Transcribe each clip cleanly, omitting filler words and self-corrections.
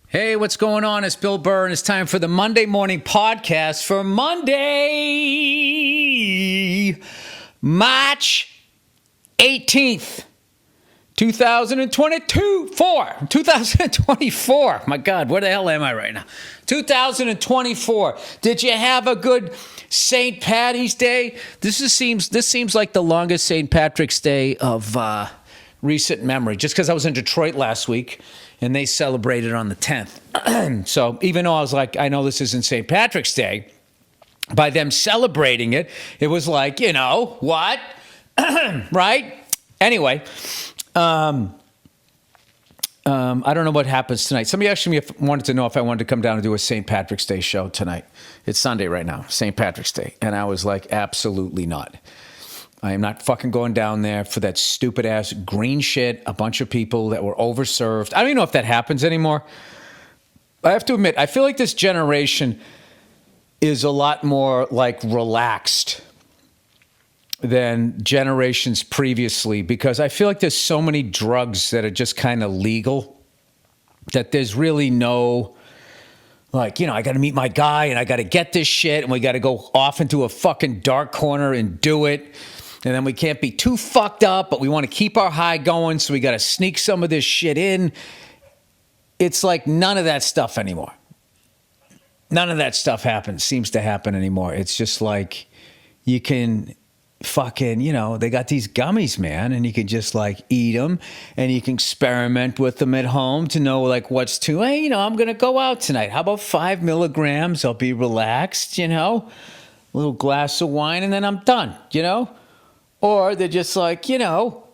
Hey, what's going on? It's Bill Burr, and it's time for the Monday morning podcast for Monday, March 18th, 2024. My God, where the hell am I right now? 2024. Did you have a good St. Patty's Day? This seems like the longest St. Patrick's Day of recent memory, just because I was in Detroit last week. And they celebrated on the 10th. So even though I was like, I know this isn't St. Patrick's Day, by them celebrating it, it was like, you know, what? Right? Anyway, I don't know what happens tonight. Somebody actually wanted to know if I wanted to come down and do a St. Patrick's Day show tonight. It's Sunday right now, St. Patrick's Day. And I was like, absolutely not. I am not fucking going down there for that stupid ass green shit. A bunch of people that were overserved. I don't even know if that happens anymore. I have to admit, I feel like this generation is a lot more like relaxed than generations previously, because I feel like there's so many drugs that are just kind of legal that there's really no, like, you know, I got to meet my guy and I got to get this shit and we got to go off into a fucking dark corner and do it. And then we can't be too fucked up, but we want to keep our high going, so we got to sneak some of this shit in. It's like none of that stuff anymore. None of that stuff seems to happen anymore. It's just like you can fucking, you know, they got these gummies, man, and you can just like eat them and you can experiment with them at home to know like what's too, hey, you know, I'm going to go out tonight. How about 5 milligrams? I'll be relaxed, you know, a little glass of wine and then I'm done, you know? Or they're just like, you know,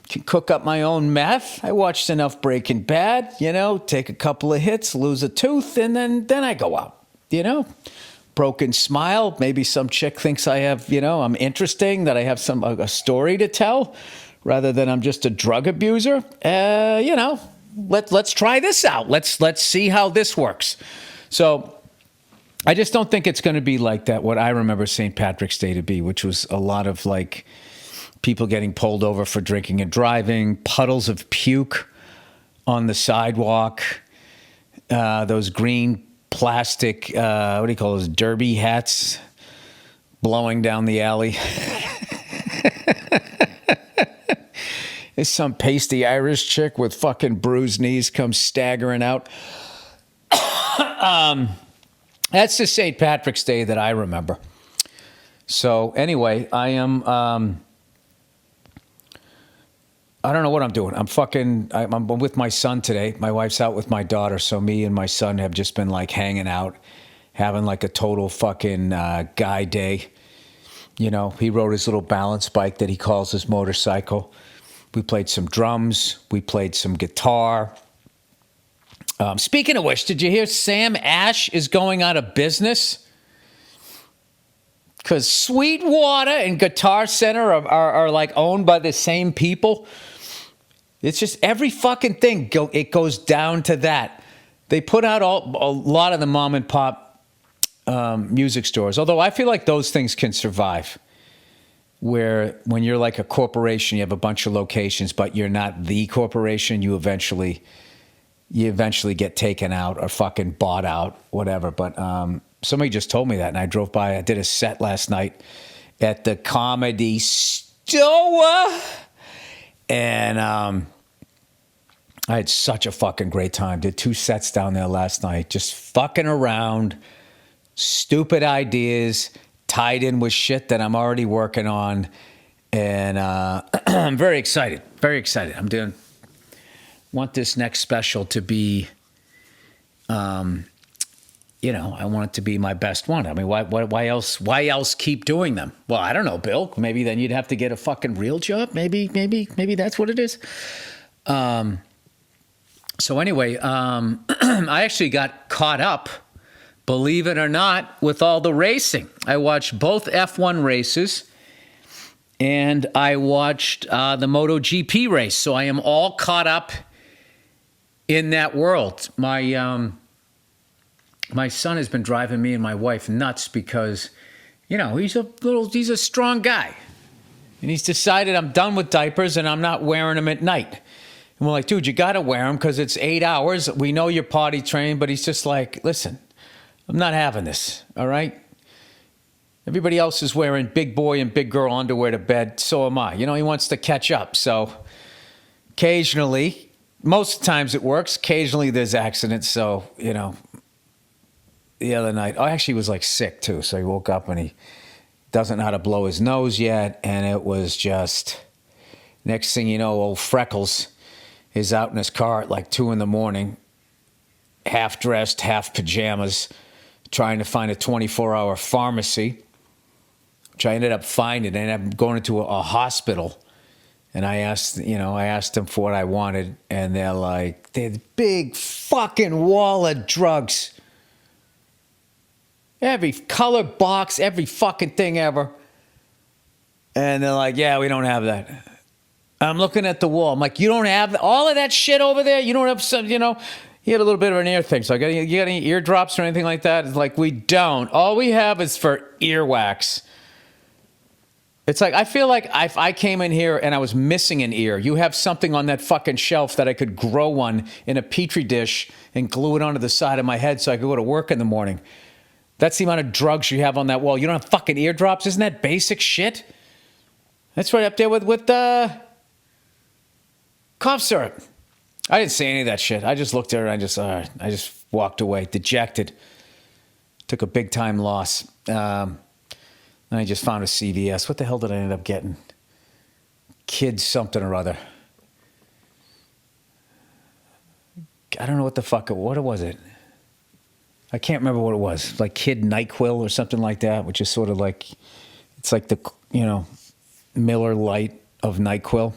can cook up my own meth. I watched enough Breaking Bad, you know, take a couple of hits, lose a tooth, and then I go out, you know. Broken smile. Maybe some chick thinks I have, you know, I'm interesting, that I have a story to tell, rather than I'm just a drug abuser. You know, let's try this out. Let's see how this works. So I just don't think it's going to be like that, what I remember St. Patrick's Day to be, which was a lot of like people getting pulled over for drinking and driving, puddles of puke on the sidewalk, those green plastic, what do you call those, derby hats blowing down the alley. There's some pasty Irish chick with fucking bruised knees comes staggering out. That's the St. Patrick's Day that I remember. So anyway, I'm I don't know what I'm doing. I'm with my son today. My wife's out with my daughter. So me and my son have just been like hanging out, having like a total fucking guy day. You know, he rode his little balance bike that he calls his motorcycle. We played some drums. We played some guitar. Speaking of which, did you hear Sam Ash is going out of business? Because Sweetwater and Guitar Center are like owned by the same people. It's just every fucking thing, it goes down to that. They put out a lot of the mom and pop music stores, although I feel like those things can survive. Where when you're like a corporation, you have a bunch of locations, but you're not the corporation, you eventually get taken out or fucking bought out, whatever. But somebody just told me that, and I drove by. I did a set last night at the Comedy Store, and I had such a fucking great time. Did 2 sets down there last night, just fucking around, stupid ideas tied in with shit that I'm already working on, and I'm very excited. Very excited. Want this next special to be, you know, I want it to be my best one. I mean, why else keep doing them? Well, I don't know, Bill. Maybe then you'd have to get a fucking real job. Maybe that's what it is. So anyway, I actually got caught up, believe it or not, with all the racing. I watched both F1 races. And I watched the MotoGP race. So I am all caught up in that world. My son has been driving me and my wife nuts because, you know, he's a strong guy. And he's decided I'm done with diapers and I'm not wearing them at night. And we're like, dude, you got to wear them because it's 8 hours. We know you're potty trained, but he's just like, listen, I'm not having this, all right? Everybody else is wearing big boy and big girl underwear to bed. So am I. He wants to catch up. So occasionally, most times it works. Occasionally there's accidents. So, the other night, I actually was like sick too. So he woke up and he doesn't know how to blow his nose yet. And it was just, next thing you know, old Freckles is out in his car at like 2 a.m, half dressed, half pajamas, trying to find a 24-hour pharmacy, which I ended up finding. I ended up going into a hospital. And I asked them for what I wanted. And they're like, they had a big fucking wall of drugs. Every color box, every fucking thing ever. And they're like, yeah, we don't have that. I'm looking at the wall. I'm like, you don't have all of that shit over there? You don't have some, He had a little bit of an ear thing. So you got any eardrops or anything like that? It's like, we don't. All we have is for earwax. It's like, I feel like if I came in here and I was missing an ear, you have something on that fucking shelf that I could grow one in a petri dish and glue it onto the side of my head so I could go to work in the morning. That's the amount of drugs you have on that wall. You don't have fucking eardrops? Isn't that basic shit? That's right up there with cough syrup. I didn't say any of that shit. I just looked at her and I just walked away, dejected. Took a big time loss. And I just found a CVS. What the hell did I end up getting? Kids something or other. I don't know what the fuck, what was it? I can't remember what it was. Like Kid NyQuil or something like that, which is sort of like, it's like the, Miller Lite of NyQuil.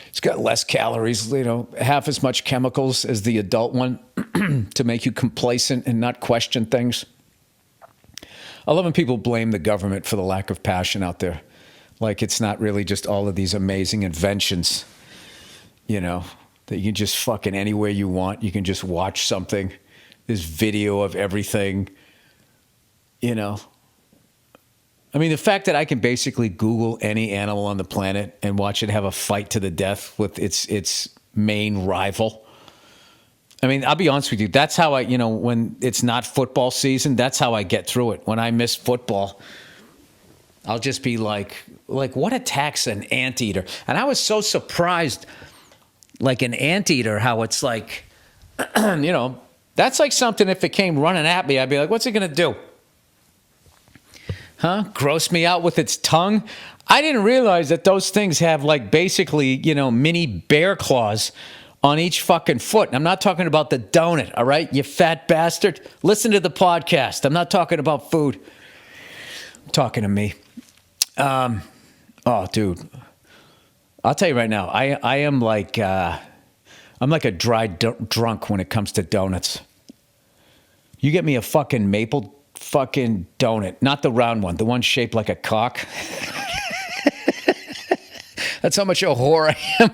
It's got less calories, half as much chemicals as the adult one to make you complacent and not question things. I love when people blame the government for the lack of passion out there. Like it's not really just all of these amazing inventions, that you can just fucking anywhere you want. You can just watch something. There's video of everything, I mean, the fact that I can basically Google any animal on the planet and watch it have a fight to the death with its main rival. I mean, I'll be honest with you. That's how I, when it's not football season, that's how I get through it. When I miss football, I'll just be like, what attacks an anteater? And I was so surprised, like an anteater, how it's like, that's like something if it came running at me, I'd be like, what's it going to do? Huh? Gross me out with its tongue? I didn't realize that those things have like basically, mini bear claws on each fucking foot. And I'm not talking about the donut, all right? You fat bastard. Listen to the podcast. I'm not talking about food. I'm talking to me. Oh, dude. I'll tell you right now, I am like, I'm like a dry drunk when it comes to donuts. You get me a fucking maple fucking donut, not the round one, the one shaped like a cock. That's how much a whore I am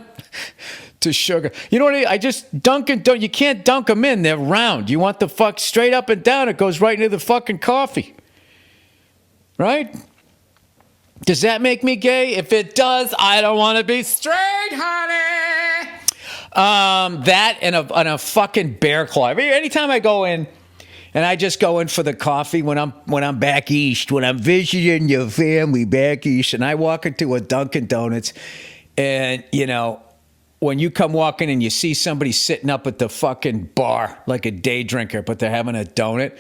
to sugar. You know what I mean? I just dunk and don't. You can't dunk them in. They're round. You want the fuck straight up and down. It goes right into the fucking coffee. Right? Does that make me gay? If it does, I don't want to be straight, honey. That and a fucking bear claw. Anytime I go in, and I just go in for the coffee when I'm back east, when I'm visiting your family back east, and I walk into a Dunkin' Donuts, and when you come walking and you see somebody sitting up at the fucking bar like a day drinker, but they're having a donut,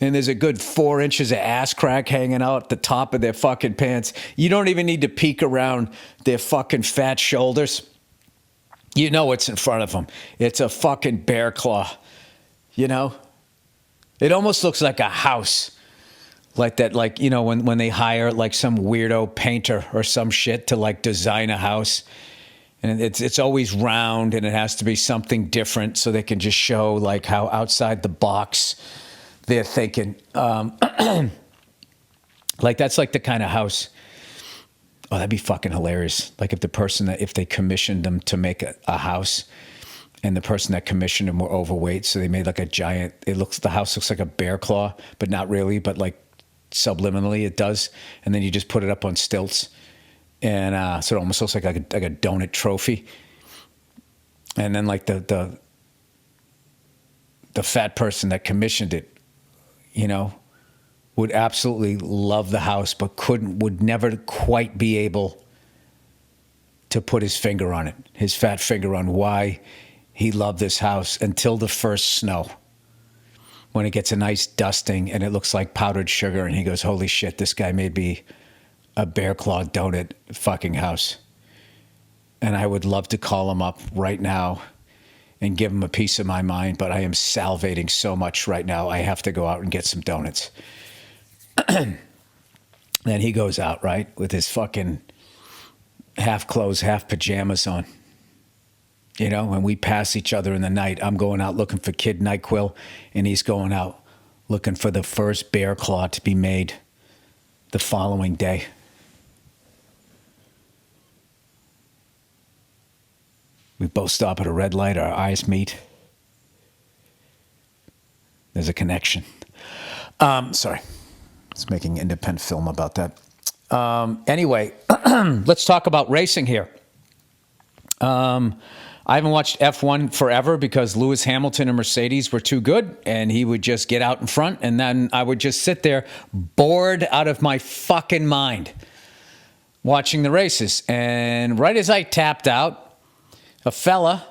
and there's a good 4 inches of ass crack hanging out at the top of their fucking pants, you don't even need to peek around their fucking fat shoulders. You know what's in front of them. It's a fucking bear claw, It almost looks like a house, like that, like, when they hire like some weirdo painter or some shit to like design a house, and it's always round and it has to be something different so they can just show like how outside the box they're thinking. Like that's like the kind of house. Oh, that'd be fucking hilarious. Like if they commissioned them to make a house. And the person that commissioned them were overweight, so they made like a giant. The house looks like a bear claw, but not really. But like subliminally it does, and then you just put it up on stilts, and so it almost looks like a donut trophy. And then like the fat person that commissioned it, would absolutely love the house, but would never quite be able to put his finger on it, his fat finger on why he loved this house until the first snow. When it gets a nice dusting and it looks like powdered sugar, and he goes, holy shit, this guy may be a bear claw donut fucking house. And I would love to call him up right now and give him a piece of my mind, but I am salivating so much right now, I have to go out and get some donuts. Then he goes out, right, with his fucking half clothes, half pajamas on. And we pass each other in the night. I'm going out looking for Kid NyQuil, and he's going out looking for the first bear claw to be made the following day. We both stop at a red light, our eyes meet. There's a connection. Sorry. It's making independent film about that. Anyway, let's talk about racing here. I haven't watched F1 forever because Lewis Hamilton and Mercedes were too good, and he would just get out in front, and then I would just sit there bored out of my fucking mind watching the races. And right as I tapped out, a fella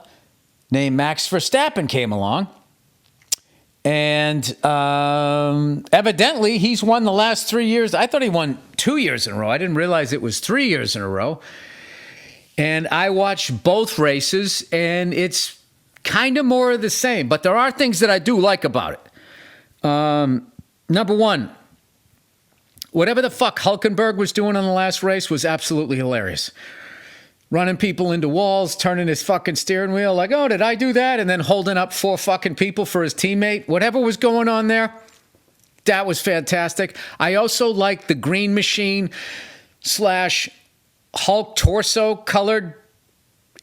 named Max Verstappen came along, and evidently he's won the last 3 years. I thought he won 2 years in a row. I didn't realize it was 3 years in a row. And I watched both races, and it's kind of more of the same. But there are things that I do like about it. Number one, whatever the fuck Hulkenberg was doing on the last race was absolutely hilarious. Running people into walls, turning his fucking steering wheel like, oh, did I do that? And then holding up 4 fucking people for his teammate. Whatever was going on there, that was fantastic. I also like the green machine / Hulk torso colored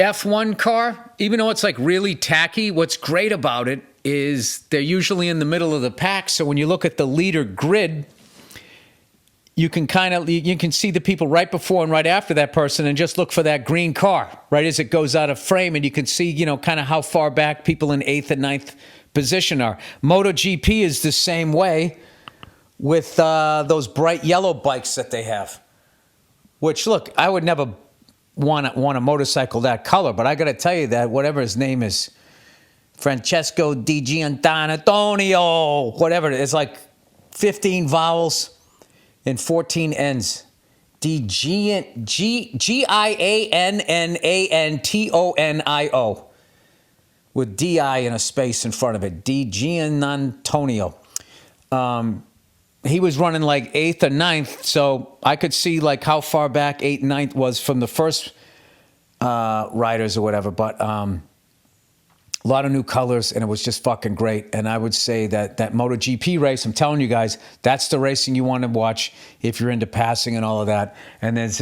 F1 car, even though it's like really tacky. What's great about it is they're usually in the middle of the pack. So when you look at the leader grid, you can see the people right before and right after that person, and just look for that green car right as it goes out of frame, and you can see kind of how far back people in 8th and 9th position are. MotoGP is the same way with those bright yellow bikes that they have. Which, look, I would never want a motorcycle that color, but I got to tell you that whatever his name is, Francesco Di Gianantonio, whatever it is, it's like 15 vowels and 14 N's. Gianantonio with D-I and a space in front of it. Di Gianantonio. He was running like 8th or 9th, so I could see like how far back 8th and 9th was from the first riders or whatever. But a lot of new colors, and it was just fucking great. And I would say that MotoGP race, I'm telling you guys, that's the racing you want to watch if you're into passing and all of that. And there's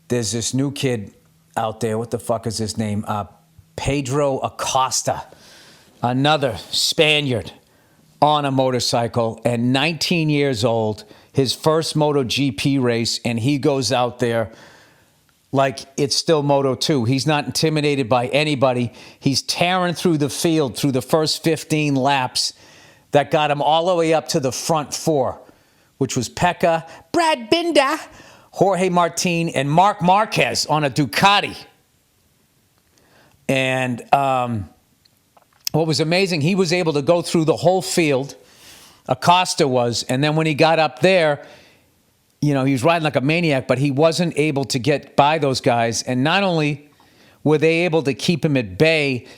this new kid out there. What the fuck is his name? Pedro Acosta, another Spaniard on a motorcycle, and 19 years old, his first MotoGP race, and he goes out there like it's still Moto2. He's not intimidated by anybody. He's tearing through the field through the first 15 laps that got him all the way up to the front 4, which was Pecca, Brad Binder, Jorge Martin, and Marc Marquez on a Ducati. And what was amazing, he was able to go through the whole field, Acosta was, and then when he got up there, he was riding like a maniac, but he wasn't able to get by those guys. And not only were they able to keep him at bay,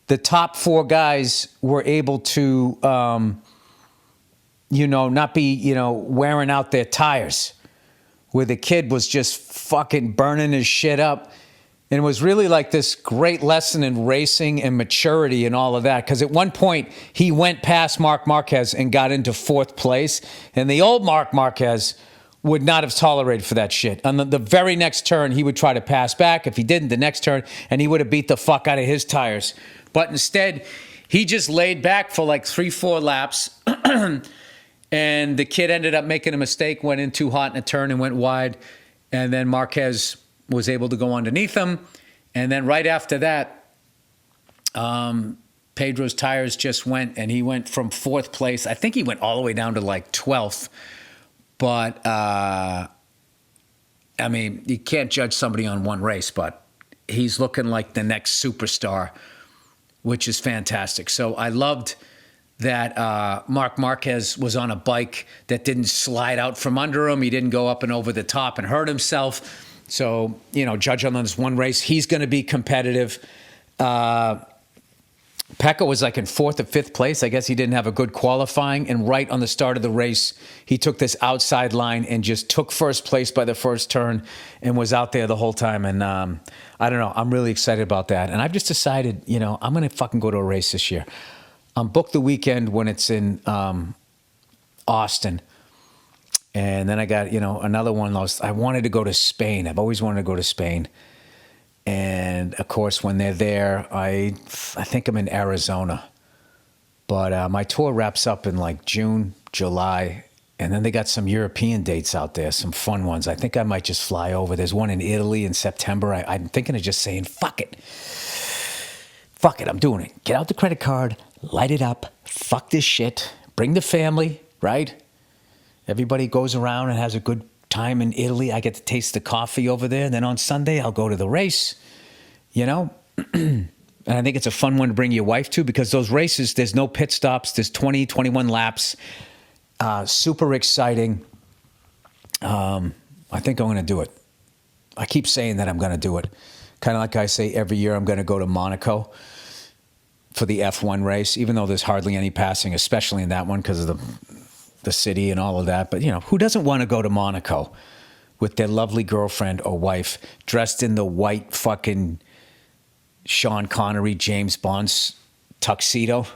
the top 4 guys were able to, not be, wearing out their tires, where the kid was just fucking burning his shit up. And it was really like this great lesson in racing and maturity and all of that. Because at one point, he went past Marc Marquez and got into 4th place. And the old Marc Marquez would not have tolerated for that shit. On the very next turn, he would try to pass back. If he didn't, the next turn, and he would have beat the fuck out of his tires. But instead, he just laid back for like 3-4 laps. And the kid ended up making a mistake, went in too hot in a turn and went wide. And then Marquez was able to go underneath him. And then right after that, Pedro's tires just went, and he went from 4th place. I think he went all the way down to like 12th. But, I mean, you can't judge somebody on one race, but he's looking like the next superstar, which is fantastic. So I loved that Marc Marquez was on a bike that didn't slide out from under him. He didn't go up and over the top and hurt himself. So, you know, judge on this one race. He's going to be competitive. Pecco was like in 4th or 5th place. I guess he didn't have a good qualifying. And right on the start of the race, he took this outside line and just took 1st place by the first turn and was out there the whole time. And I don't know. I'm really excited about that. And I've just decided, you know, I'm going to fucking go to a race this year. I'm booked the weekend when it's in Austin. And then I got, you know, another one. I wanted to go to Spain. I've always wanted to go to Spain. And, of course, when they're there, I think I'm in Arizona. But my tour wraps up in, like, June, July. And then they got some European dates out there, some fun ones. I think I might just fly over. There's one in Italy in September. I'm thinking of just saying, fuck it. Fuck it, I'm doing it. Get out the credit card, light it up, fuck this shit, bring the family, right? Everybody goes around and has a good time in Italy. I get to taste the coffee over there. And then on Sunday, I'll go to the race, you know? And I think it's a fun one to bring your wife to, because those races, there's no pit stops. There's 20, 21 laps. Super exciting. I think I'm going to do it. I keep saying that I'm going to do it. Kind of like I say every year, I'm going to go to Monaco for the F1 race, even though there's hardly any passing, especially in that one because of the city and all of that. But, you know, who doesn't want to go to Monaco with their lovely girlfriend or wife dressed in the white fucking Sean Connery, James Bond's tuxedo?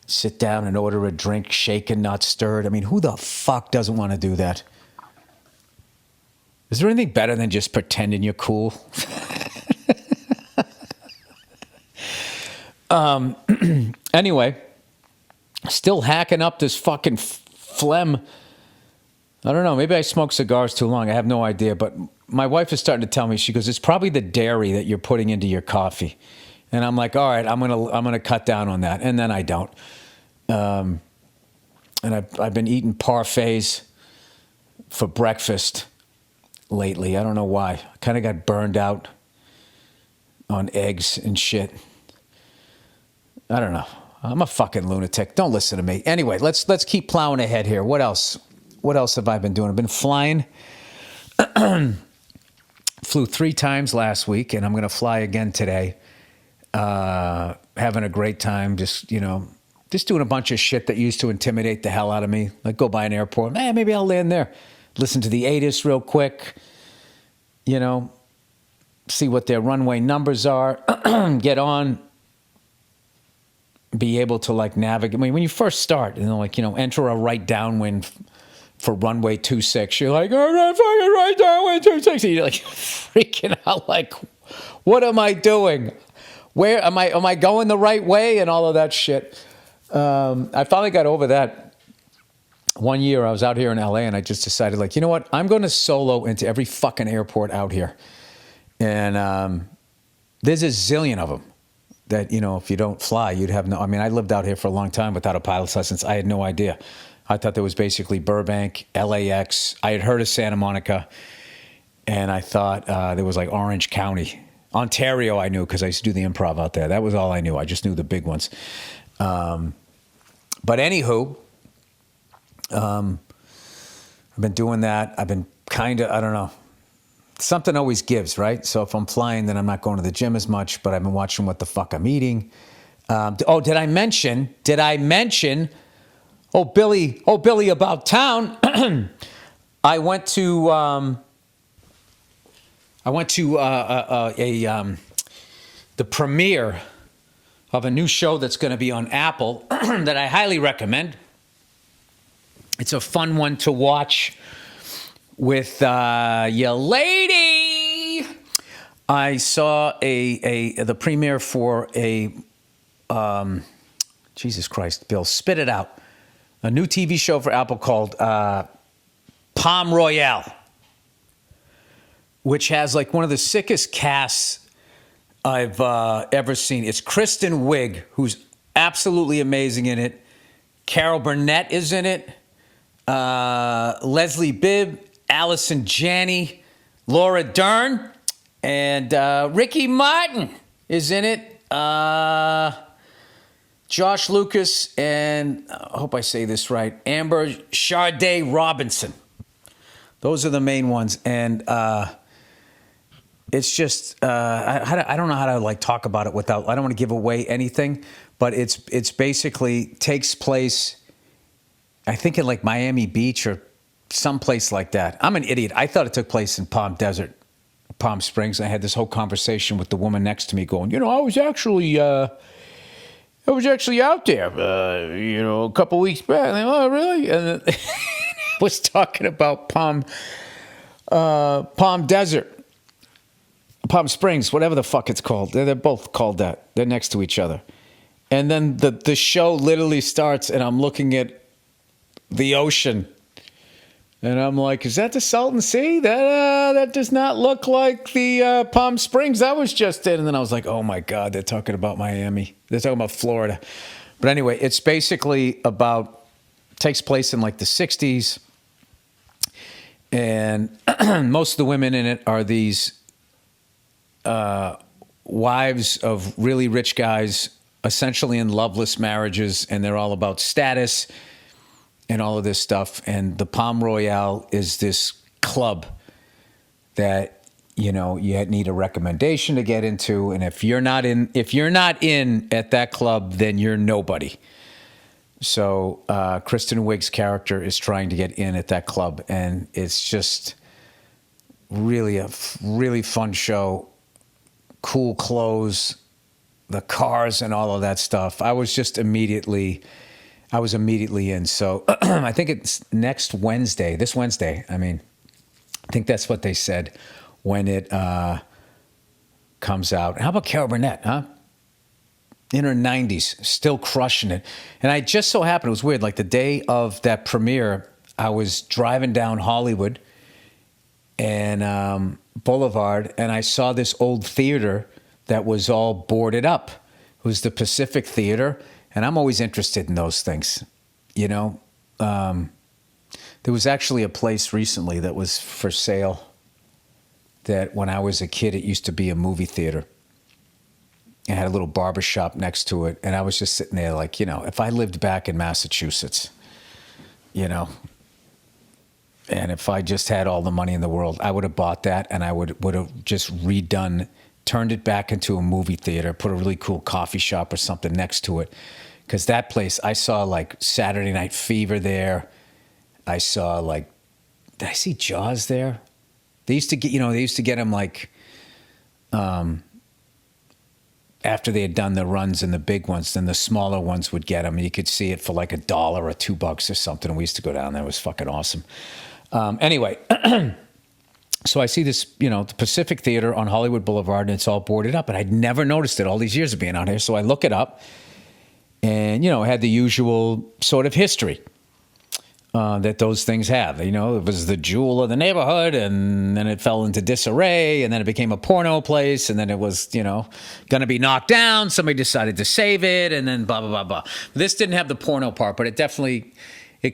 Sit down and order a drink, shaken, not stirred. I mean, who the fuck doesn't want to do that? Is there anything better than just pretending you're cool? Anyway, still hacking up this fucking phlegm. I don't know. Maybe I smoked cigars too long. I have no idea. But my wife is starting to tell me, she goes, it's probably the dairy that you're putting into your coffee. And I'm like, all right, I'm gonna cut down on that. And then I don't. And I've been eating parfaits for breakfast lately. I don't know why. I kind of got burned out on eggs and shit. I don't know. I'm a fucking lunatic. Don't listen to me. Anyway, let's keep plowing ahead here. What else? What else have I been doing? I've been flying. Flew 3 times last week, and I'm going to fly again today. Having a great time. Just doing a bunch of shit that used to intimidate the hell out of me. Like go by an airport. Maybe I'll land there. Listen to the ATIS real quick. See what their runway numbers are. Get on. Be able to navigate. I mean, when you first start, enter a right downwind for runway 26, you're like, oh, no, fucking right downwind 26. And you're like freaking out, like, what am I doing? Where am I going the right way? And all of that shit. I finally got over that. One year I was out here in LA and I just decided, you know what? I'm going to solo into every fucking airport out here. And there's a zillion of them. That, if you don't fly, you'd have no... I mean, I lived out here for a long time without a pilot's license. I had no idea. I thought there was basically Burbank, LAX. I had heard of Santa Monica. And I thought there was Orange County. Ontario I knew because I used to do the improv out there. That was all I knew. I just knew the big ones. But anywho, I've been doing that. I've been kind of, I don't know. Something always gives, right? So if I'm flying, then I'm not going to the gym as much, but I've been watching what the fuck I'm eating. Did I mention, Billy about town? I went to the premiere of a new show that's going to be on Apple that I highly recommend. It's a fun one to watch with your lady. I saw the premiere for Jesus Christ, Bill, spit it out. a new TV show for Apple called Palm Royale, which has like one of the sickest casts I've ever seen. It's Kristen Wiig, who's absolutely amazing in it. Carol Burnett is in it. Leslie Bibb, Allison Janney, Laura Dern, and Ricky Martin is in it. Josh Lucas, and I hope I say this right, Amber Sharday Robinson. Those are the main ones. And it's just, I don't know how to like talk about it without, I don't want to give away anything, but it's basically takes place, I think in like Miami Beach or someplace like that. I'm an idiot. I thought it took place in Palm Springs. I had this whole conversation with the woman next to me going, I was actually out there, a couple weeks back. Like, oh, really? And then was talking about Palm Springs, whatever the fuck it's called. They're both called that. They're next to each other. And then the show literally starts, and I'm looking at the ocean, and I'm like, is that the Salton Sea? That does not look like the Palm Springs I was just in. And then I was like, oh my God, they're talking about Miami. They're talking about Florida. But anyway, it's basically takes place in like the 60s. And most of the women in it are these wives of really rich guys, essentially in loveless marriages, and they're all about status and all of this stuff. And the Palm Royale is this club that, you need a recommendation to get into. And if you're not in at that club, then you're nobody. So Kristen Wiig's character is trying to get in at that club. And it's just really a really fun show. Cool clothes, the cars and all of that stuff. I was immediately in. So I think it's this Wednesday. I think that's what they said when it comes out. How about Carol Burnett, huh? In her 90s, still crushing it. And I just so happened, it was weird, like the day of that premiere, I was driving down Hollywood and Boulevard, and I saw this old theater that was all boarded up. It was the Pacific Theater. And I'm always interested in those things, There was actually a place recently that was for sale that when I was a kid, it used to be a movie theater. It had a little barber shop next to it. And I was just sitting there like, if I lived back in Massachusetts, and if I just had all the money in the world, I would have bought that and I would have just turned it back into a movie theater, put a really cool coffee shop or something next to it. Because that place, I saw like Saturday Night Fever there. I saw did I see Jaws there? They used to get them like, after they had done the runs and the big ones, then the smaller ones would get them. And you could see it for like $1 or $2 or something. And we used to go down there. It was fucking awesome. Anyway, so I see this, the Pacific Theater on Hollywood Boulevard, and it's all boarded up. And I'd never noticed it all these years of being out here. So I look it up. And, it had the usual sort of history that those things have. It was the jewel of the neighborhood, and then it fell into disarray, and then it became a porno place, and then it was, going to be knocked down. Somebody decided to save it, and then blah, blah, blah, blah. This didn't have the porno part, but it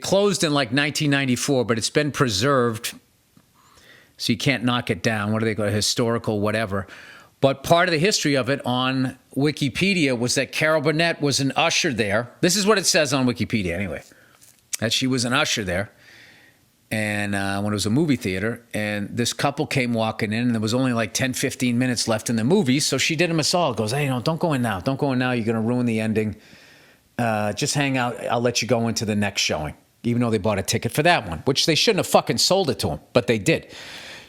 closed in like 1994, but it's been preserved, so you can't knock it down. What do they call it? Historical whatever. But part of the history of it on Wikipedia was that Carol Burnett was an usher there. This is what it says on Wikipedia anyway, that she was an usher there. And when it was a movie theater, and this couple came walking in, and there was only like 10, 15 minutes left in the movie. So she did him a solid, goes, hey, don't go in now. Don't go in now. You're going to ruin the ending. Just hang out. I'll let you go into the next showing, even though they bought a ticket for that one, which they shouldn't have fucking sold it to him, but they did.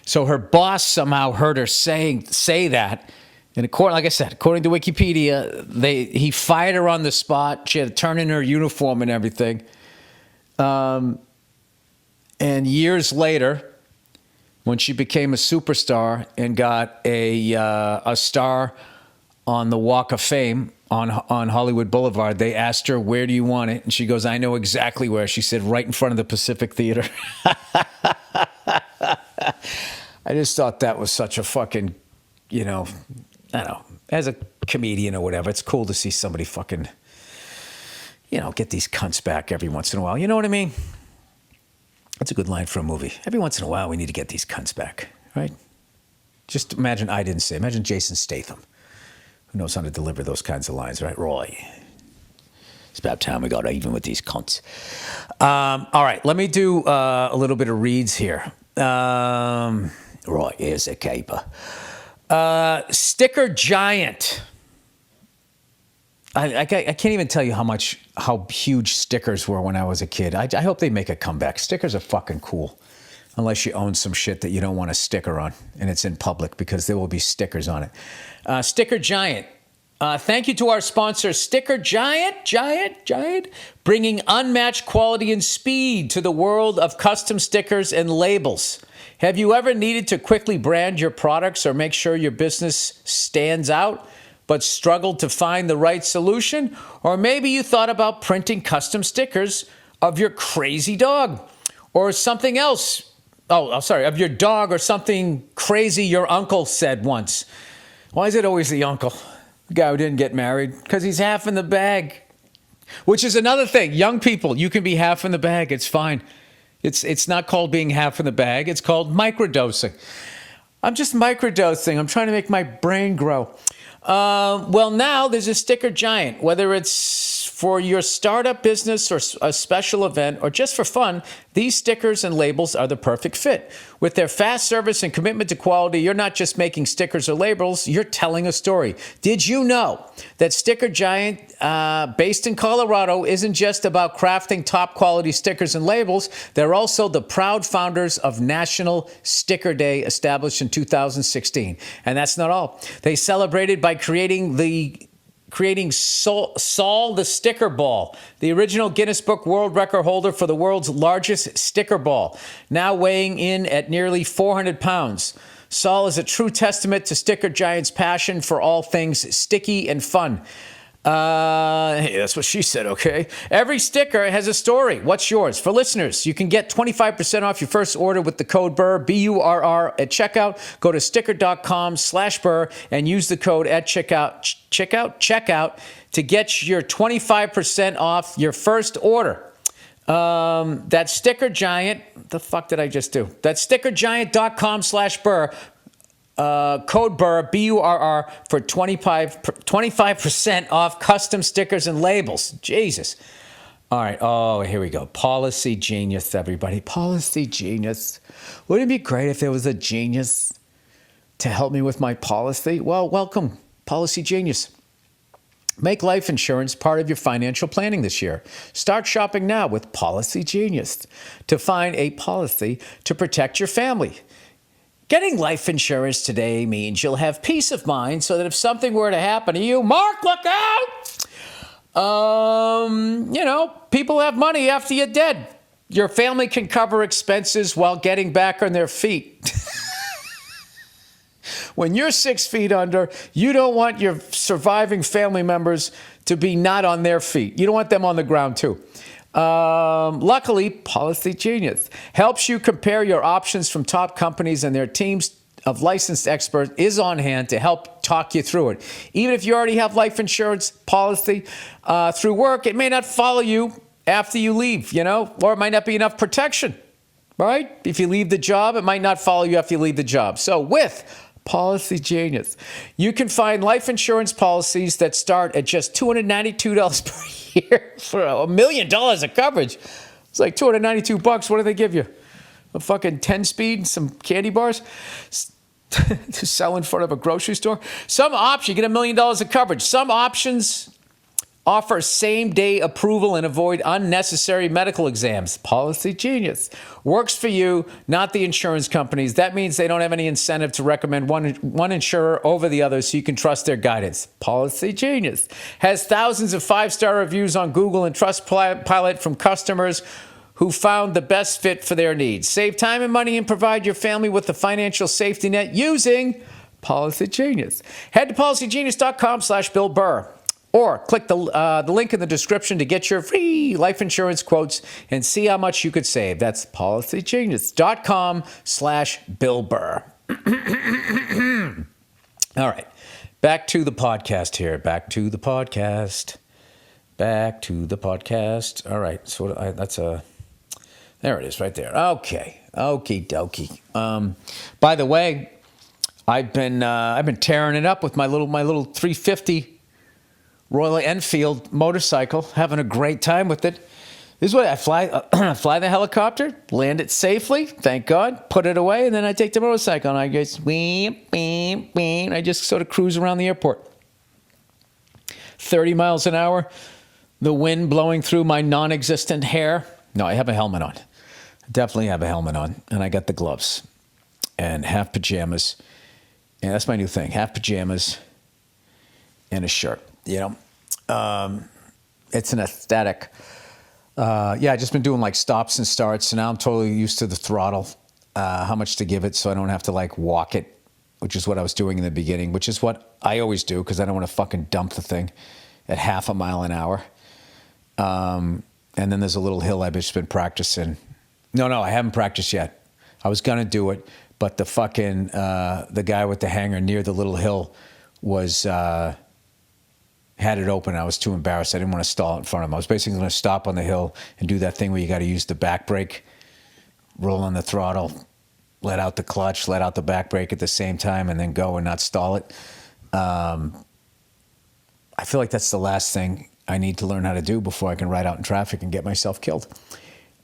So her boss somehow heard her say that, and like I said, according to Wikipedia, he fired her on the spot. She had to turn in her uniform and everything. And years later, when she became a superstar and got a star on the Walk of Fame, on Hollywood Boulevard. They asked her, "Where do you want it?" And she goes, "I know exactly where." She said, "Right in front of the Pacific Theater." I just thought that was such a fucking, I don't know, as a comedian or whatever, it's cool to see somebody fucking, get these cunts back every once in a while. You know what I mean? That's a good line for a movie. Every once in a while, we need to get these cunts back, right? Just imagine imagine Jason Statham, who knows how to deliver those kinds of lines, right? Roy, it's about time we got even with these cunts. All right, let me do a little bit of reads here. Right, here's a caper. Sticker Giant. I can't even tell you how huge stickers were when I was a kid. I hope they make a comeback. Stickers are fucking cool. Unless you own some shit that you don't want a sticker on and it's in public, because there will be stickers on it. Sticker Giant. Thank you to our sponsor, Sticker Giant, bringing unmatched quality and speed to the world of custom stickers and labels. Have you ever needed to quickly brand your products or make sure your business stands out, but struggled to find the right solution? Or maybe you thought about printing custom stickers of your crazy dog or something else. Of your dog or something crazy your uncle said once. Why is it always the uncle? The guy who didn't get married? Because he's half in the bag. Which is another thing. Young people, you can be half in the bag. It's fine. It's not called being half in the bag. It's called microdosing. I'm just microdosing. I'm trying to make my brain grow. Well, now there's a Sticker Giant. Whether it's for your startup business or a special event or just for fun, these stickers and labels are the perfect fit. With their fast service and commitment to quality, you're not just making stickers or labels, you're telling a story. Did you know that Sticker Giant, based in Colorado, isn't just about crafting top quality stickers and labels? They're also the proud founders of National Sticker Day, established in 2016. And that's not all. They celebrated by creating Saul the Sticker Ball, the original Guinness Book World Record holder for the world's largest sticker ball, now weighing in at nearly 400 pounds. Saul is a true testament to Sticker Giant's passion for all things sticky and fun. Hey, that's what she said, okay? Every sticker has a story. What's yours? For listeners, you can get 25% off your first order with the code Burr, B-U-R-R, at checkout. Go to sticker.com/Burr and use the code at checkout to get your 25% off your first order. That's Sticker Giant. What the fuck did I just do? That's stickergiant.com/Burr. Code Burr, B-U-R-R, for 25% off custom stickers and labels. Jesus. All right. Oh, here we go. Policy Genius, everybody. Policy Genius. Wouldn't it be great if there was a genius to help me with my policy? Well, welcome, Policy Genius. Make life insurance part of your financial planning this year. Start shopping now with Policy Genius to find a policy to protect your family. Getting life insurance today means you'll have peace of mind so that if something were to happen to you, Mark, look out! People have money after you're dead. Your family can cover expenses while getting back on their feet. When you're 6 feet under, you don't want your surviving family members to be not on their feet. You don't want them on the ground too. Luckily, Policy Genius helps you compare your options from top companies, and their teams of licensed experts is on hand to help talk you through it. Even if you already have life insurance policy through work, it may not follow you after you leave, or it might not be enough protection, right? If you leave the job, it might not follow you after you leave the job. So with Policy Genius, you can find life insurance policies that start at just $292 per year for $1 million of coverage. It's like $292. What do they give you? A fucking 10-speed, some candy bars to sell in front of a grocery store. Some options, you get $1 million of coverage. Some options offer same-day approval and avoid unnecessary medical exams. Policy Genius works for you, not the insurance companies. That means they don't have any incentive to recommend one insurer over the other, so you can trust their guidance. Policy Genius has thousands of 5-star reviews on Google and Trustpilot from customers who found the best fit for their needs. Save time and money and provide your family with a financial safety net using Policy Genius. Head to policygenius.com/Bill Burr. Or click the link in the description to get your free life insurance quotes and see how much you could save. That's policygenius.com/Bill Burr. All right. Back to the podcast here. Back to the podcast. All right. So there it is right there. Okay. Okie dokie. By the way, I've been tearing it up with my little 350 Royal Enfield motorcycle, having a great time with it. This is what I fly the helicopter, land it safely, thank God, put it away, and then I take the motorcycle and I just I just sort of cruise around the airport. 30 miles an hour, the wind blowing through my non-existent hair. No, I have a helmet on. I definitely have a helmet on, and I got the gloves and half pajamas. And that's my new thing, half pajamas and a shirt. You know, it's an aesthetic. I just been doing like stops and starts. So now I'm totally used to the throttle, how much to give it so I don't have to like walk it, which is what I was doing in the beginning, which is what I always do because I don't want to fucking dump the thing at half a mile an hour. And then there's a little hill I've just been practicing. No, I haven't practiced yet. I was going to do it, but the fucking, the guy with the hanger near the little hill was, had it open. I was too embarrassed. I didn't want to stall in front of him. I was basically going to stop on the hill and do that thing where you got to use the back brake, roll on the throttle, let out the clutch, let out the back brake at the same time, and then go and not stall it. I feel like that's the last thing I need to learn how to do before I can ride out in traffic and get myself killed.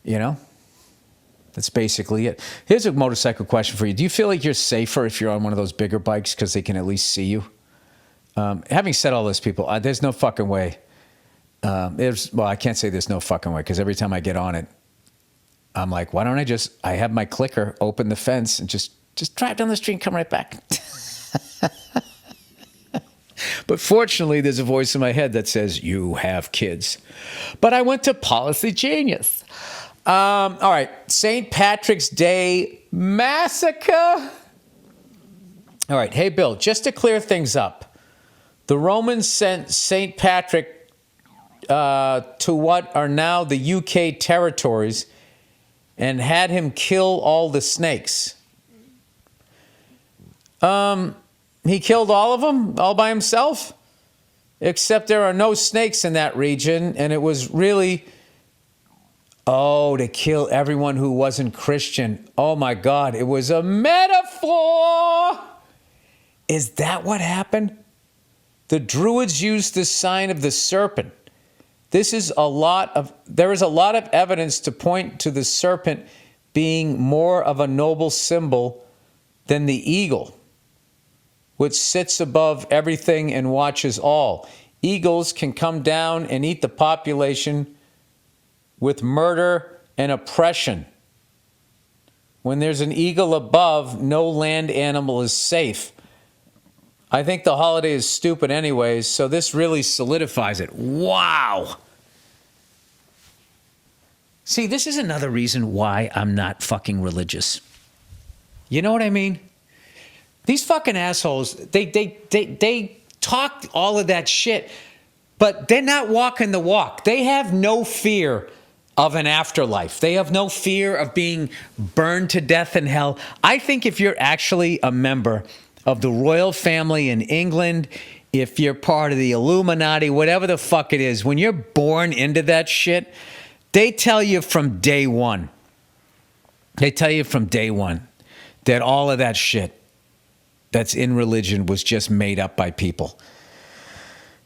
You know? That's basically it. Here's a motorcycle question for you. Do you feel like you're safer if you're on one of those bigger bikes because they can at least see you? Having said all this, people, there's no fucking way. I can't say there's no fucking way because every time I get on it, I'm like, why don't I have my clicker, open the fence, and just drive down the street and come right back. But fortunately, there's a voice in my head that says, you have kids. But I went to Policy Genius. All right, St. Patrick's Day Massacre. All right, hey, Bill, just to clear things up. The Romans sent St. Patrick to what are now the UK territories and had him kill all the snakes. He killed all of them, all by himself, except there are no snakes in that region, and it was really, to kill everyone who wasn't Christian. Oh my God, it was a metaphor. Is that what happened? The Druids used the sign of the serpent. There is a lot of evidence to point to the serpent being more of a noble symbol than the eagle, which sits above everything and watches all. Eagles can come down and eat the population with murder and oppression. When there's an eagle above, no land animal is safe. I think the holiday is stupid anyways, so this really solidifies it. Wow. See, this is another reason why I'm not fucking religious. You know what I mean? These fucking assholes, they talk all of that shit, but they're not walking the walk. They have no fear of an afterlife. They have no fear of being burned to death in hell. I think if you're actually a member of the royal family in England, if you're part of the Illuminati, whatever the fuck it is, when you're born into that shit, they tell you from day one. They tell you from day one that all of that shit that's in religion was just made up by people.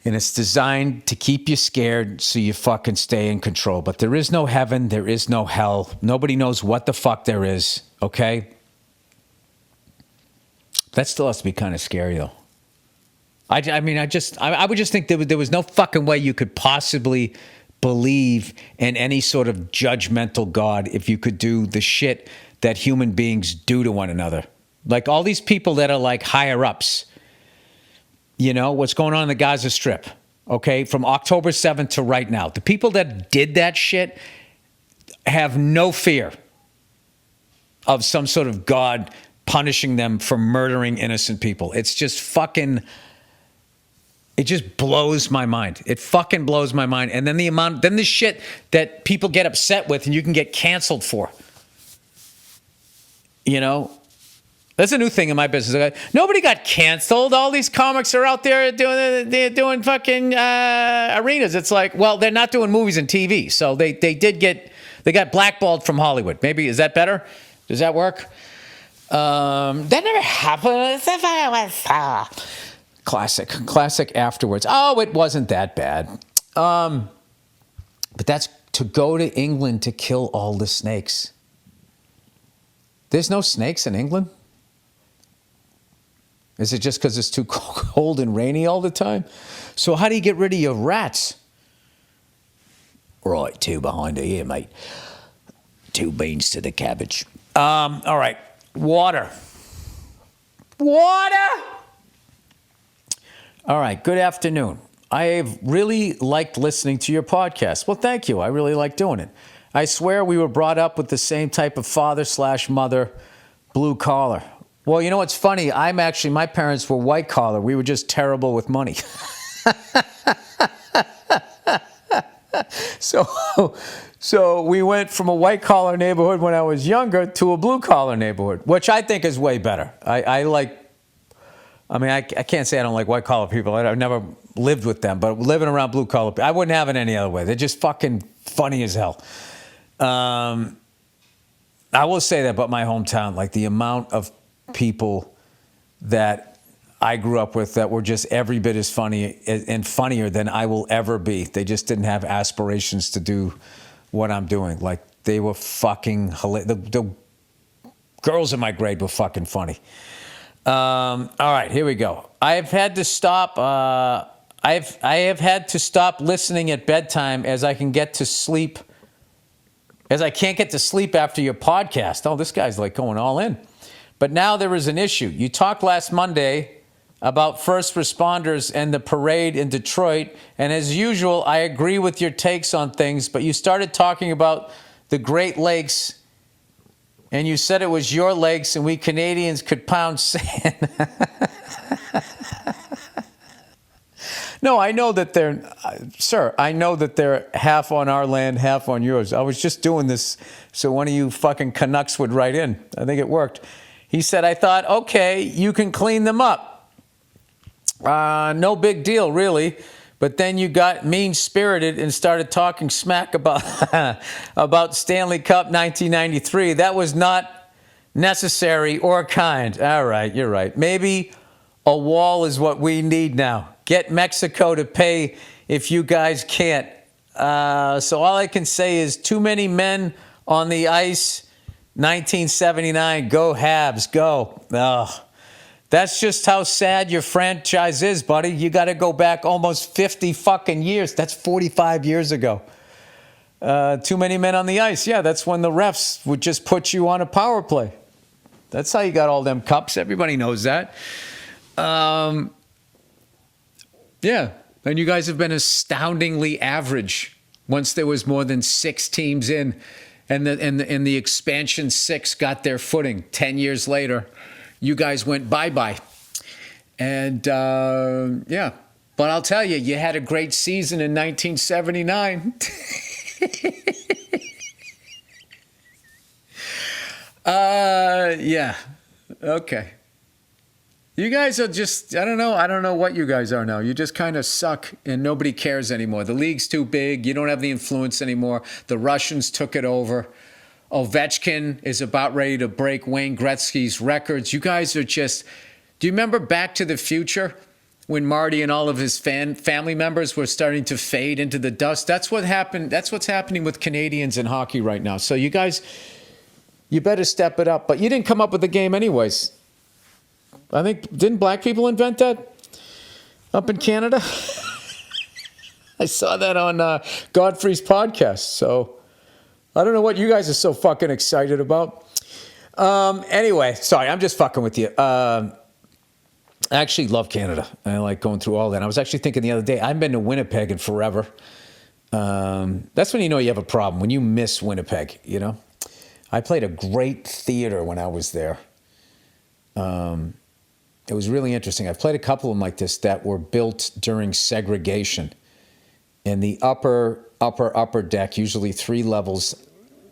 And it's designed to keep you scared so you fucking stay in control. But there is no heaven. There is no hell. Nobody knows what the fuck there is, okay? That still has to be kind of scary, though. I would just think there was no fucking way you could possibly believe in any sort of judgmental God if you could do the shit that human beings do to one another. Like all these people that are like higher ups. You know, what's going on in the Gaza Strip, okay, from October 7th to right now. The people that did that shit have no fear of some sort of God punishing them for murdering innocent people. It's just fucking It just blows my mind. It fucking blows my mind. And then the shit that people get upset with and you can get canceled for. You know? That's a new thing in my business. Nobody got canceled. All these comics are out there doing fucking arenas. It's like, well, they're not doing movies and TV. So they got blackballed from Hollywood. Maybe, is that better? Does that work? That never happened. Classic afterwards. Oh, it wasn't that bad. But that's to go to England to kill all the snakes. There's no snakes in England? Is it just because it's too cold and rainy all the time? So how do you get rid of your rats? Right, two behind here, mate. 2 beans to the cabbage. All right, water. Water! All right, good afternoon. I've really liked listening to your podcast. Well, thank you. I really like doing it. I swear we were brought up with the same type of father/mother, blue collar. Well, you know what's funny? My parents were white collar. We were just terrible with money. So we went from a white collar neighborhood when I was younger to a blue collar neighborhood, which I think is way better. I can't say I don't like white collar people. I've never lived with them, but living around blue collar people, I wouldn't have it any other way. They're just fucking funny as hell. I will say that about my hometown, like the amount of people that I grew up with that were just every bit as funny and funnier than I will ever be. They just didn't have aspirations to do what I'm doing. Like, they were fucking hilarious. The girls in my grade were fucking funny. All right, here we go. I have had to stop. I have had to stop listening at bedtime as I can't get to sleep after your podcast. Oh, this guy's like going all in. But now there is an issue. You talked last Monday about first responders and the parade in Detroit, and as usual, I agree with your takes on things, but you started talking about the Great Lakes, and you said it was your lakes and we Canadians could pound sand. No, I know that I know that they're half on our land, half on yours. I was just doing this so one of you fucking Canucks would write in. I think it worked. He said, I thought, okay, you can clean them up. No big deal, really. But then you got mean-spirited and started talking smack about about Stanley Cup 1993. That was not necessary or kind. All right, you're right. Maybe a wall is what we need now. Get Mexico to pay if you guys can't. So all I can say is too many men on the ice. 1979, go Habs, go. Oh, that's just how sad your franchise is, buddy. You got to go back almost 50 fucking years. That's 45 years ago. Too many men on the ice. Yeah, that's when the refs would just put you on a power play. That's how you got all them cups. Everybody knows that. Yeah, and you guys have been astoundingly average once there was more than 6 teams in. And the expansion 6 got their footing 10 years later. You guys went bye-bye. And, yeah. But I'll tell you, you had a great season in 1979. Yeah. Okay. You guys are just, I don't know what you guys are now. You just kind of suck and nobody cares anymore. The league's too big. You don't have the influence anymore. The Russians took it over. Ovechkin is about ready to break Wayne Gretzky's records. You guys are just, do you remember Back to the Future when Marty and all of his family members were starting to fade into the dust? That's what happened. That's what's happening with Canadians in hockey right now. So you guys, you better step it up. But you didn't come up with the game anyways. I think, didn't black people invent that up in Canada? I saw that on Godfrey's podcast. So I don't know what you guys are so fucking excited about. Anyway, sorry, I'm just fucking with you. I actually love Canada. I like going through all that. I was actually thinking the other day, I haven't been to Winnipeg in forever. That's when you know you have a problem, when you miss Winnipeg, you know? I played a great theater when I was there. It was really interesting. I've played a couple of them like this that were built during segregation. In the upper deck, usually 3 levels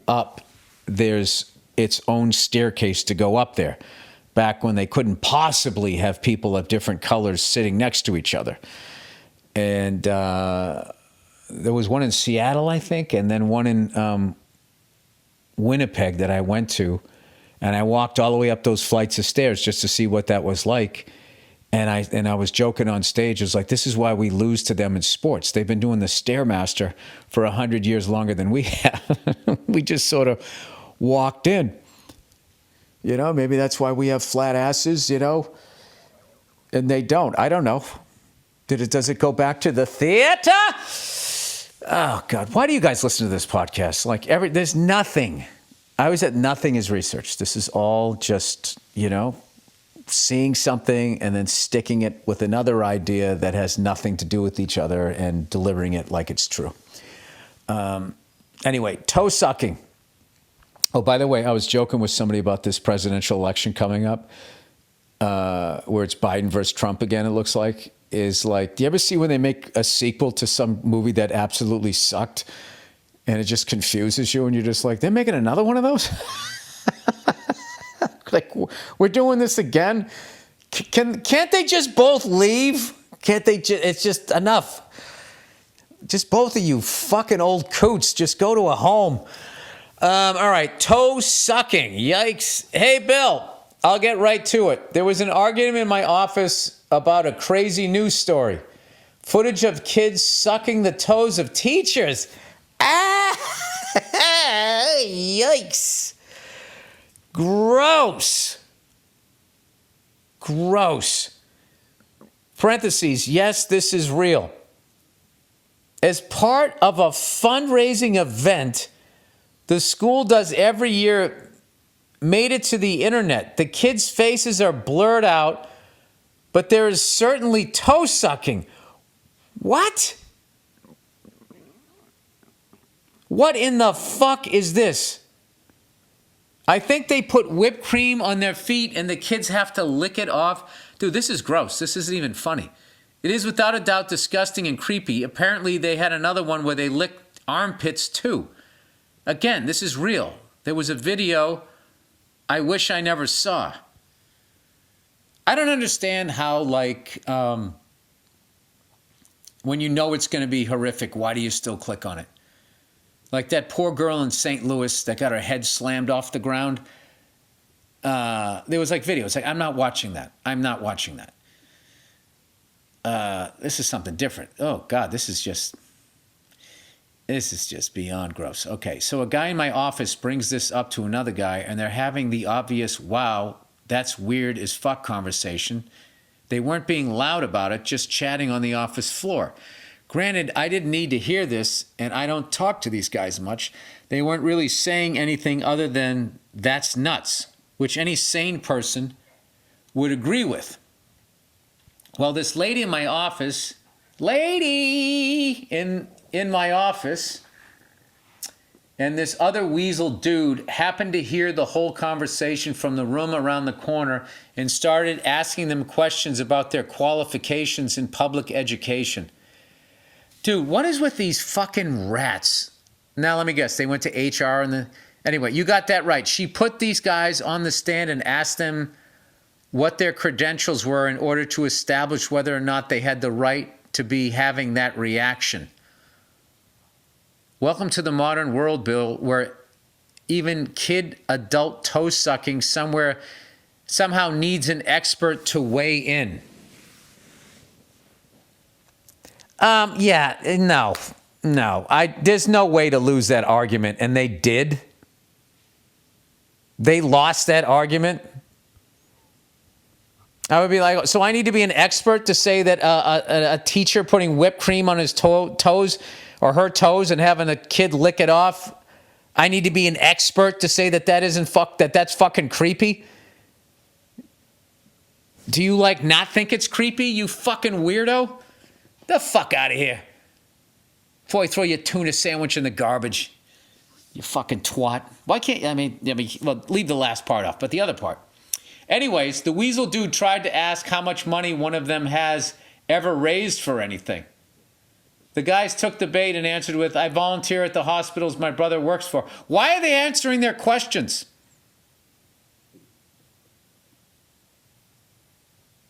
up, there's its own staircase to go up there. Back when they couldn't possibly have people of different colors sitting next to each other. And there was one in Seattle, I think, and then one in Winnipeg that I went to. And I walked all the way up those flights of stairs just to see what that was like. And I was joking on stage. It was like, this is why we lose to them in sports. They've been doing the Stairmaster for 100 years longer than we have. We just sort of walked in. You know, maybe that's why we have flat asses, you know, and they don't. I don't know. Does it go back to the theater? Oh, God. Why do you guys listen to this podcast? Like, there's nothing. I always said nothing is research. This is all just, you know, seeing something and then sticking it with another idea that has nothing to do with each other and delivering it like it's true. Anyway, toe sucking. Oh, by the way, I was joking with somebody about this presidential election coming up, where it's Biden versus Trump again, it looks like. Is like, do you ever see when they make a sequel to some movie that absolutely sucked and it just confuses you and you're just like, they're making another one of those? Like, we're doing this again? Can't they just both leave? Can't they it's just enough. Just both of you fucking old coots, just go to a home. All right, toe sucking. Yikes. Hey, Bill, I'll get right to it. There was an argument in my office about a crazy news story. Footage of kids sucking the toes of teachers. Ah, yikes. Gross. Gross. Parentheses, yes, this is real. As part of a fundraising event the school does every year, made it to the internet. The kids' faces are blurred out, but there is certainly toe sucking. What? What in the fuck is this? I think they put whipped cream on their feet and the kids have to lick it off. Dude, this is gross. This isn't even funny. It is without a doubt disgusting and creepy. Apparently they had another one where they licked armpits too. Again, this is real. There was a video I wish I never saw. I don't understand how, like, when you know it's going to be horrific, why do you still click on it? Like that poor girl in St. Louis that got her head slammed off the ground. There was like videos. Like, I'm not watching that. I'm not watching that. This is something different. Oh, God, this is just beyond gross. Okay, so a guy in my office brings this up to another guy, and they're having the obvious, wow, that's weird as fuck conversation. They weren't being loud about it, just chatting on the office floor. Granted, I didn't need to hear this, and I don't talk to these guys much. They weren't really saying anything other than, that's nuts, which any sane person would agree with. Well, this lady in my office, in my office, and this other weasel dude happened to hear the whole conversation from the room around the corner and started asking them questions about their qualifications in public education. Dude, what is with these fucking rats? Now, let me guess. They went to HR and anyway, you got that right. She put these guys on the stand and asked them what their credentials were in order to establish whether or not they had the right to be having that reaction. Welcome to the modern world, Bill, where even adult toe sucking somehow needs an expert to weigh in. No. There's no way to lose that argument, and they did. They lost that argument. I would be like, so I need to be an expert to say that a teacher putting whipped cream on his toes or her toes and having a kid lick it off, I need to be an expert to say that's fucking creepy? Do you not think it's creepy, you fucking weirdo? The fuck out of here. Before I throw your tuna sandwich in the garbage. You fucking twat. Why can't, well, leave the last part off, but the other part. Anyways, the Weasel dude tried to ask how much money one of them has ever raised for anything. The guys took the bait and answered with, I volunteer at the hospitals my brother works for. Why are they answering their questions?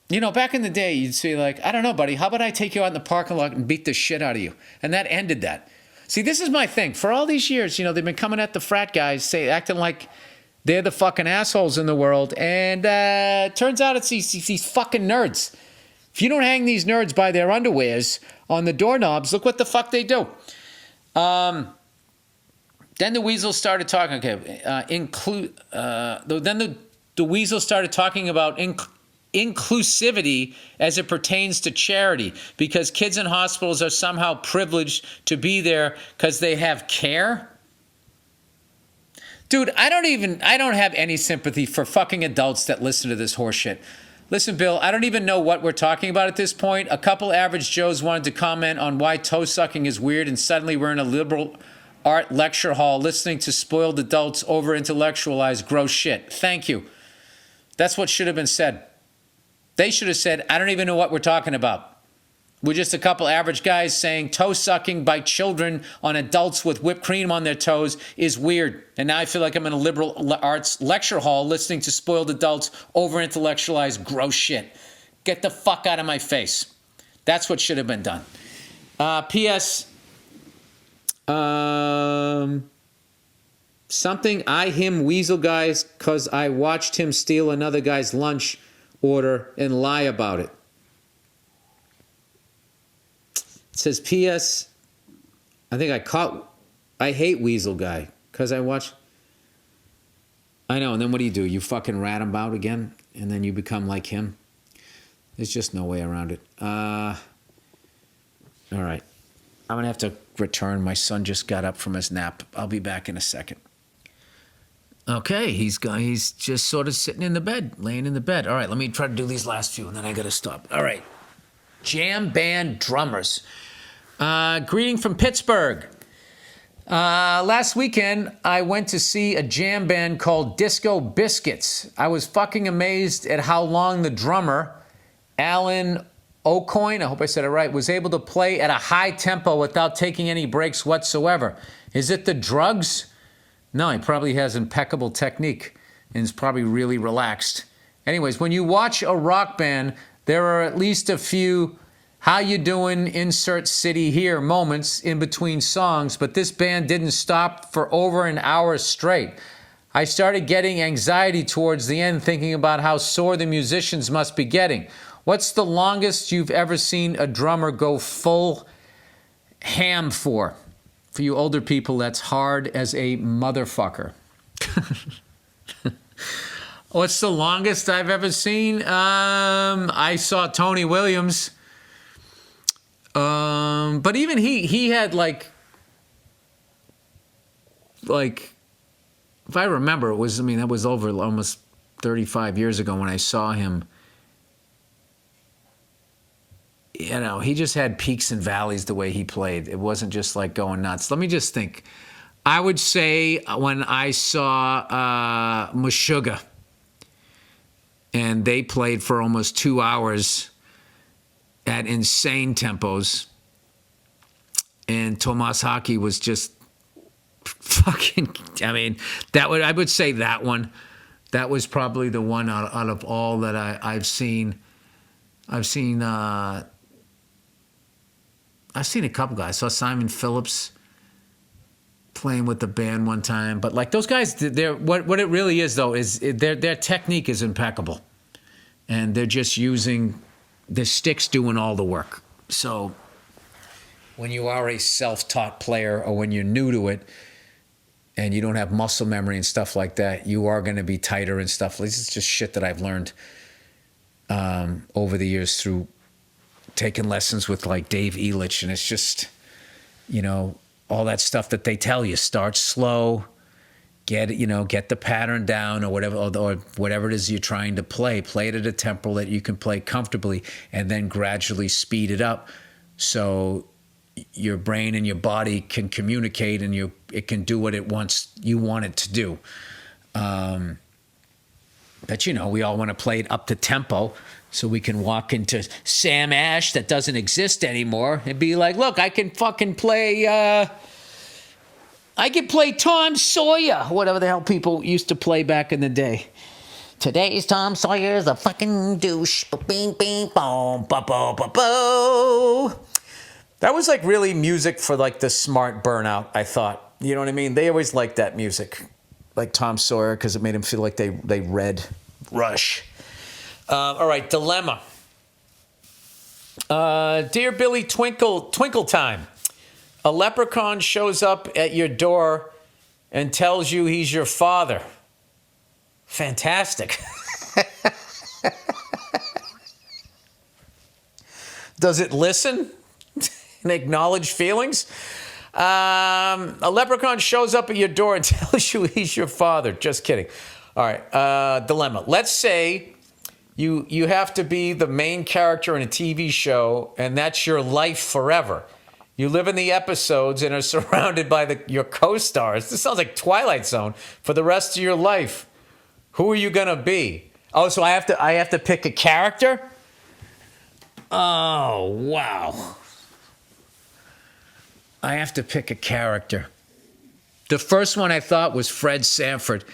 You know, back in the day, you'd say like, I don't know, buddy, how about I take you out in the parking lot and beat the shit out of you? And that ended that. See, this is my thing. For all these years, you know, they've been coming at the frat guys, acting like they're the fucking assholes in the world. And turns out it's these fucking nerds. If you don't hang these nerds by their underwears on the doorknobs, look what the fuck they do. Then the Weasel started talking. Okay, then the Weasel started talking about inclusivity as it pertains to charity, because kids in hospitals are somehow privileged to be there because they have care. Dude, I don't have any sympathy for fucking adults that listen to this horse shit. Listen, Bill, I don't even know what we're talking about at this point. A couple average Joes wanted to comment on why toe sucking is weird, and suddenly we're in a liberal art lecture hall listening to spoiled adults over-intellectualize gross shit. Thank you. That's what should have been said. They should have said, I don't even know what we're talking about. We're just a couple average guys saying toe sucking by children on adults with whipped cream on their toes is weird. And now I feel like I'm in a liberal arts lecture hall listening to spoiled adults over-intellectualize gross shit. Get the fuck out of my face. That's what should have been done. P.S. Something I him Weasel guys because I watched him steal another guy's lunch order and lie about it. It says, P.S. I hate Weasel guy because I watch. I know, and then what do? You fucking rat him out again, and then you become like him. There's just no way around it. All right. I'm going to have to return. My son just got up from his nap. I'll be back in a second. Okay, he's just sort of sitting in the bed, laying in the bed. All right, let me try to do these last few, and then I got to stop. All right. Jam band drummers. Greeting from Pittsburgh. Last weekend, I went to see a jam band called Disco Biscuits. I was fucking amazed at how long the drummer, Alan O'Coin, I hope I said it right, was able to play at a high tempo without taking any breaks whatsoever. Is it the drugs? No, he probably has impeccable technique and is probably really relaxed. Anyways, when you watch a rock band, there are at least a few how you doing, insert city here moments in between songs, but this band didn't stop for over an hour straight. I started getting anxiety towards the end, thinking about how sore the musicians must be getting. What's the longest you've ever seen a drummer go full ham for? For you older people, that's hard as a motherfucker. What's the longest I've ever seen? I saw Tony Williams. But even he had like, if I remember, that was over almost 35 years ago when I saw him. You know, he just had peaks and valleys the way he played. It wasn't just like going nuts. Let me just think. I would say when I saw Meshuggah, and they played for almost 2 hours at insane tempos, and Tomas Hockey was just fucking, I would say that one. That was probably the one out of all that I've seen. I've seen a couple guys. I saw Simon Phillips playing with the band one time. But like those guys, what it really is though is their technique is impeccable, and they're just using the sticks doing all the work. So when you are a self-taught player, or when you're new to it and you don't have muscle memory and stuff like that, you are going to be tighter and stuff. This is just shit that I've learned over the years through taking lessons with like Dave Elich, and it's just, you know, all that stuff that they tell you. Start slow, get the pattern down, or whatever it is you're trying to play it at a tempo that you can play comfortably, and then gradually speed it up so your brain and your body can communicate, and it can do what you want it to do. But, we all want to play it up to tempo so we can walk into Sam Ash that doesn't exist anymore and be like, look, I can fucking play, I can play Tom Sawyer, whatever the hell people used to play back in the day. Today's Tom Sawyer's a fucking douche. Bing, bing, boom, bo, bo, bo, bo. That was like really music for like the smart burnout, I thought. You know what I mean? They always liked that music. Like Tom Sawyer, because it made them feel like they read Rush. All right, dilemma. Dear Billy Twinkle Time, a leprechaun shows up at your door and tells you he's your father. Fantastic. Does it listen and acknowledge feelings? A leprechaun shows up at your door and tells you he's your father. Just kidding. All right. Dilemma. Let's say you have to be the main character in a TV show, and that's your life forever. You live in the episodes and are surrounded by your co-stars. This sounds like Twilight Zone for the rest of your life. Who are you gonna be? Oh, so I have to pick a character? Oh, wow. I have to pick a character. The first one I thought was Fred Sanford,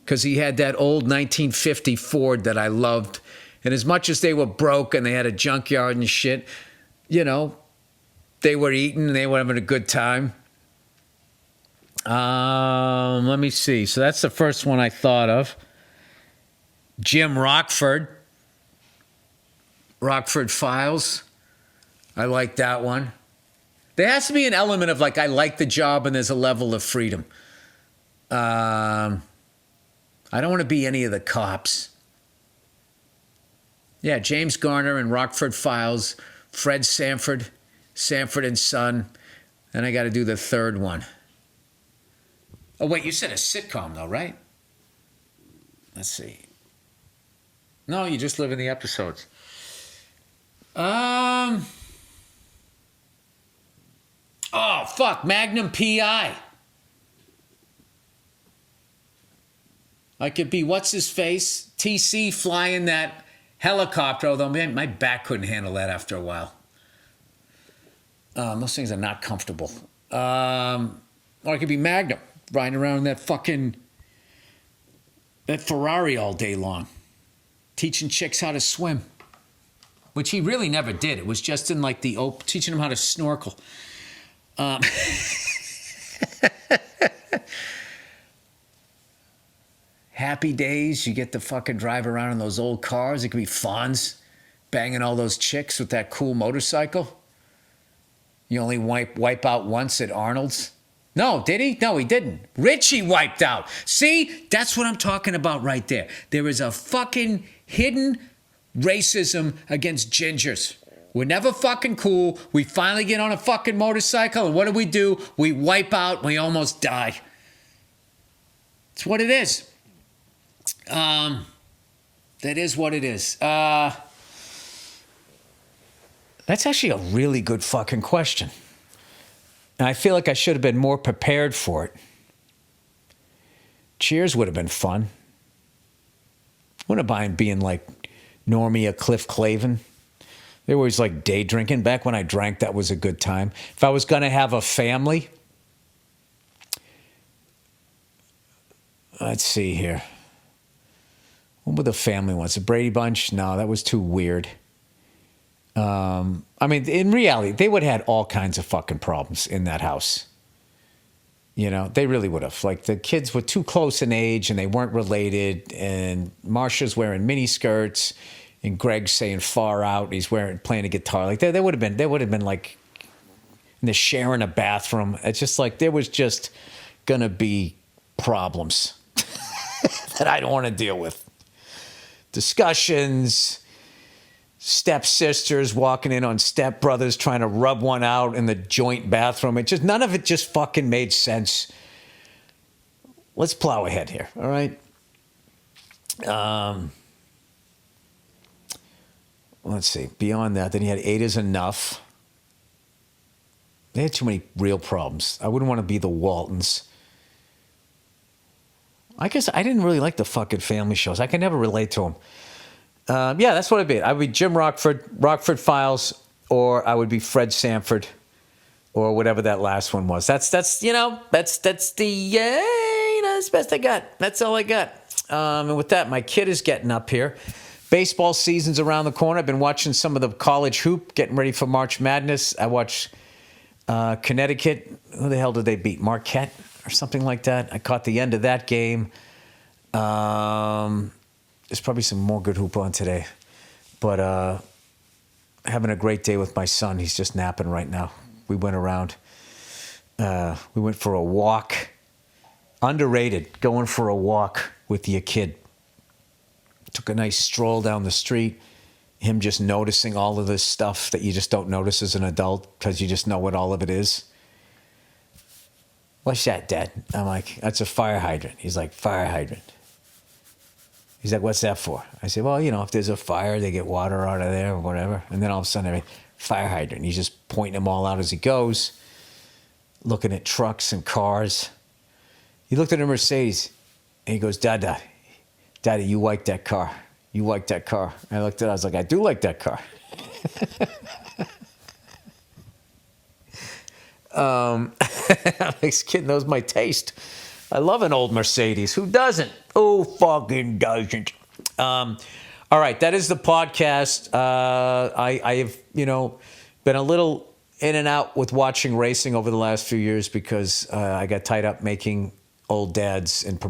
because he had that old 1950 Ford that I loved. And as much as they were broke and they had a junkyard and shit, they were eating and they were having a good time. Let me see. So that's the first one I thought of. Jim Rockford. Rockford Files. I like that one. There has to be an element of like, I like the job and there's a level of freedom. I don't want to be any of the cops. Yeah, James Garner and Rockford Files, Fred Sanford, Sanford and Son. Then I got to do the third one. Oh, wait, you said a sitcom though, right? Let's see. No, you just live in the episodes. Oh, fuck, Magnum P.I. I could be, what's his face? TC flying that helicopter, although man, my back couldn't handle that after a while. Those things are not comfortable. Or I could be Magnum, riding around in that Ferrari all day long, teaching chicks how to swim, which he really never did. It was just in like teaching them how to snorkel. Happy Days, you get to fucking drive around in those old cars. It could be Fonz banging all those chicks with that cool motorcycle. You only wipe out once at Arnold's. No, did he? No, he didn't. Richie wiped out. See, that's what I'm talking about right there. There is a fucking hidden racism against gingers. We're never fucking cool. We finally get on a fucking motorcycle, and what do? We wipe out, and we almost die. It's what it is. That is what it is. That's actually a really good fucking question. And I feel like I should have been more prepared for it. Cheers would have been fun. Wouldn't mind being like Normie or Cliff Clavin. They were always like day drinking. Back when I drank, that was a good time. If I was going to have a family, let's see here. What were the family ones? The Brady Bunch? No, that was too weird. I mean, in reality, they would have had all kinds of fucking problems in that house. They really would have. Like, the kids were too close in age and they weren't related. And Marsha's wearing mini skirts. And Greg's saying far out. He's playing a guitar. Like they would have been like, and they're sharing a bathroom. It's just like there was just gonna be problems that I don't want to deal with. Discussions, stepsisters walking in on stepbrothers trying to rub one out in the joint bathroom. None of it just fucking made sense. Let's plow ahead here. All right. Let's see. Beyond that, then you had Eight is Enough. They had too many real problems. I wouldn't want to be the Waltons. I guess I didn't really like the fucking family shows. I can never relate to them. Yeah, that's what I'd be. I would be Jim Rockford Files, or I would be Fred Sanford, or whatever that last one was. That's that's the that's the best I got. That's all I got. And with that, my kid is getting up here. Baseball season's around the corner. I've been watching some of the college hoop, getting ready for March Madness. I watched Connecticut. Who the hell did they beat? Marquette or something like that. I caught the end of that game. There's probably some more good hoop on today. But having a great day with my son. He's just napping right now. We went around. We went for a walk. Underrated, going for a walk with your kid. Took a nice stroll down the street. Him just noticing all of this stuff that you just don't notice as an adult because you just know what all of it is. What's that, Dad? I'm like, that's a fire hydrant. He's like, fire hydrant. He's like, what's that for? I said, well, if there's a fire, they get water out of there or whatever. And then all of a sudden, fire hydrant. He's just pointing them all out as he goes, looking at trucks and cars. He looked at a Mercedes, and he goes, Daddy, you like that car. You like that car. And I looked at it, I was like, I do like that car. This kid knows my taste. I love an old Mercedes. Who doesn't? Who fucking doesn't? All right, that is the podcast. I have, been a little in and out with watching racing over the last few years because I got tied up making old dads and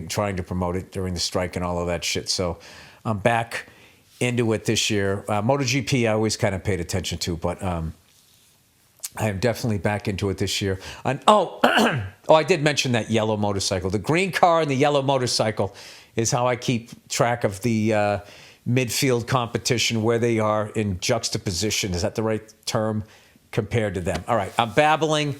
trying to promote it during the strike and all of that shit. So I'm back into it this year. MotoGP I always kind of paid attention to, but I am definitely back into it this year. And I did mention that yellow motorcycle. The green car and the yellow motorcycle is how I keep track of the midfield competition, where they are in juxtaposition. Is that the right term? Compared to them. All right, I'm babbling.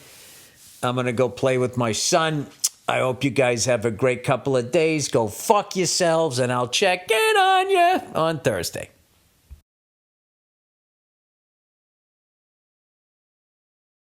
I'm going to go play with my son. I hope you guys have a great couple of days. Go fuck yourselves, and I'll check in on you on Thursday.